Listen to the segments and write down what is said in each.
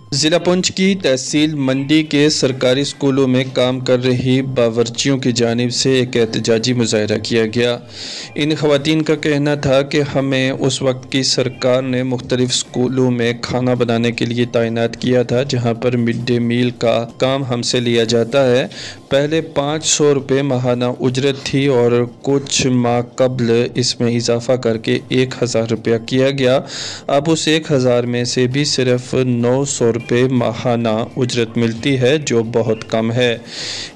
जिला पुंछ की तहसील मंडी के सरकारी स्कूलों में काम कर रही बावर्चियों की जानिब से एक एहतजाजी मुजाहरा किया गया। इन खवातीन का कहना था कि हमें उस वक्त की सरकार ने मुख्तलिफ स्कूलों में खाना बनाने के लिए तैनात किया था, जहां पर मिड डे मील का काम हमसे लिया जाता है। पहले 500 रुपये माहाना उजरत थी और कुछ माह कबल इसमें इजाफा करके 1000 रुपया किया गया। अब उस 1000 में से भी सिर्फ 900 रुपये माहाना उजरत मिलती है, जो बहुत कम है।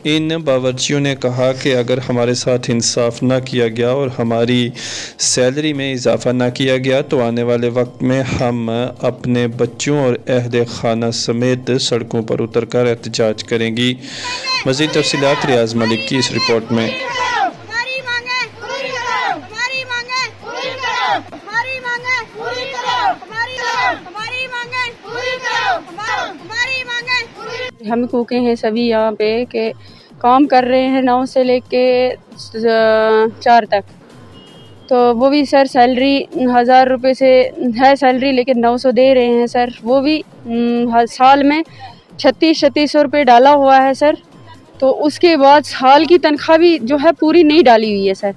इन बावर्चियों ने कहा कि अगर हमारे साथ इंसाफ ना किया गया और हमारी सैलरी में इजाफा ना किया गया तो आने वाले वक्त में हम अपने बच्चों और अहले खाना समेत सड़कों पर उतर कर एहतजाज करेंगी। मज़ीद तफसीलात रियाज मलिक की इस रिपोर्ट में। हम कूके हैं सभी यहाँ पे के काम कर रहे हैं 9 से लेके 4 तक, तो वो भी सर सैलरी 1000 रुपये से है सैलरी, लेकिन 900 दे रहे हैं सर। वो भी साल में 3600 रुपये डाला हुआ है सर। तो उसके बाद साल की तनख्वाह भी जो है पूरी नहीं डाली हुई है सर।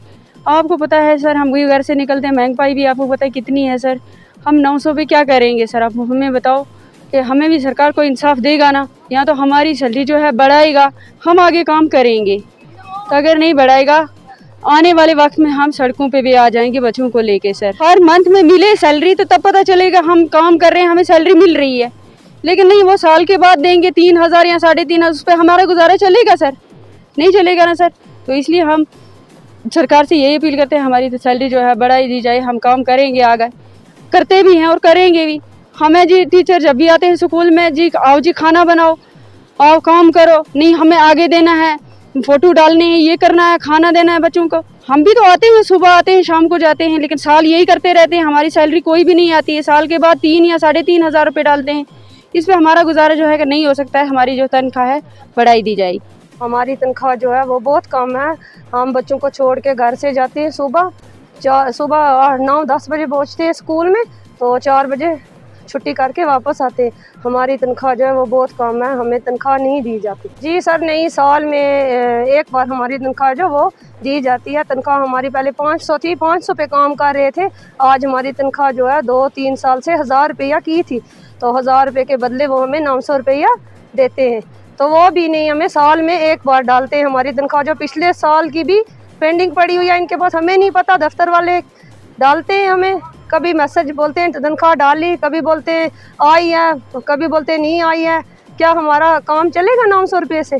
आपको पता है सर, हम भी घर से निकलते हैं, महंगाई भी आपको पता है कितनी है सर। हम 900 पे क्या करेंगे सर? आप हमें बताओ कि हमें भी सरकार को इंसाफ देगा ना, या तो हमारी सैलरी जो है बढ़ाएगा, हम आगे काम करेंगे। तो अगर नहीं बढ़ाएगा, आने वाले वक्त में हम सड़कों पे भी आ जाएंगे बच्चों को लेके सर। हर मंथ में मिले सैलरी तो तब पता चलेगा हम काम कर रहे हैं, हमें सैलरी मिल रही है। लेकिन नहीं, वो साल के बाद देंगे 3000 या 3500, उस पर हमारा गुजारा चलेगा सर? नहीं चलेगा ना सर। तो इसलिए हम सरकार से यही अपील करते हैं, हमारी तो सैलरी जो है बढ़ाई दी जाए। हम काम करेंगे, आगे करते भी हैं और करेंगे भी। हमें जी टीचर जब भी आते हैं स्कूल में, जी आओ जी खाना बनाओ, आओ काम करो, नहीं हमें आगे देना है, फ़ोटो डालने हैं, ये करना है, खाना देना है बच्चों को। हम भी तो आते हैं, सुबह आते हैं, शाम को जाते हैं, लेकिन साल यही करते रहते हैं। हमारी सैलरी कोई भी नहीं आती है। साल के बाद 3 या 3500 रुपये डालते हैं। इस पर हमारा गुजारा जो है कि नहीं हो सकता है। हमारी जो तनख्वाह है बढ़ाई दी जाएगी। हमारी तनख्वाह जो है वो बहुत कम है। हम बच्चों को छोड़ के घर से जाते हैं, सुबह 9-10 बजे पहुँचते हैं स्कूल में, तो 4 बजे छुट्टी करके वापस आते हैं। हमारी तनख्वाह जो है वो बहुत कम है, हमें तनख्वाह नहीं दी जाती। जी सर, नहीं, साल में एक बार हमारी तनख्वाह जो वो दी जाती है। तनख्वाह हमारी पहले 500 थी, 500 पे काम कर रहे थे। आज हमारी तनख्वाह जो है 2-3 साल से 1000 रुपया की थी, तो 1000 रुपये के बदले वो हमें 900 रुपया देते हैं। तो वो भी नहीं, हमें साल में एक बार डालते हैं हमारी तनख्वाह, जो पिछले साल की भी पेंडिंग पड़ी हुई है इनके पास। हमें नहीं पता, दफ्तर वाले डालते हैं हमें, कभी मैसेज बोलते हैं तनख्वाह डाली, कभी बोलते हैं आई है, कभी बोलते हैं नहीं आई है। क्या हमारा काम चलेगा 900 रुपये से?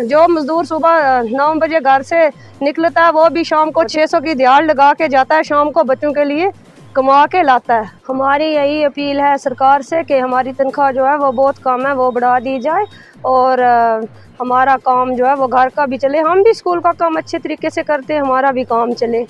जो मजदूर सुबह 9 बजे घर से निकलता है, वो भी शाम को 600 की दिहाड़ लगा के जाता है, शाम को बच्चों के लिए कमा के लाता है। हमारी यही अपील है सरकार से कि हमारी तनख्वाह जो है वो बहुत कम है, वो बढ़ा दी जाए और हमारा काम जो है वो घर का भी चले। हम भी स्कूल का काम अच्छे तरीके से करते हैं, हमारा भी काम चले।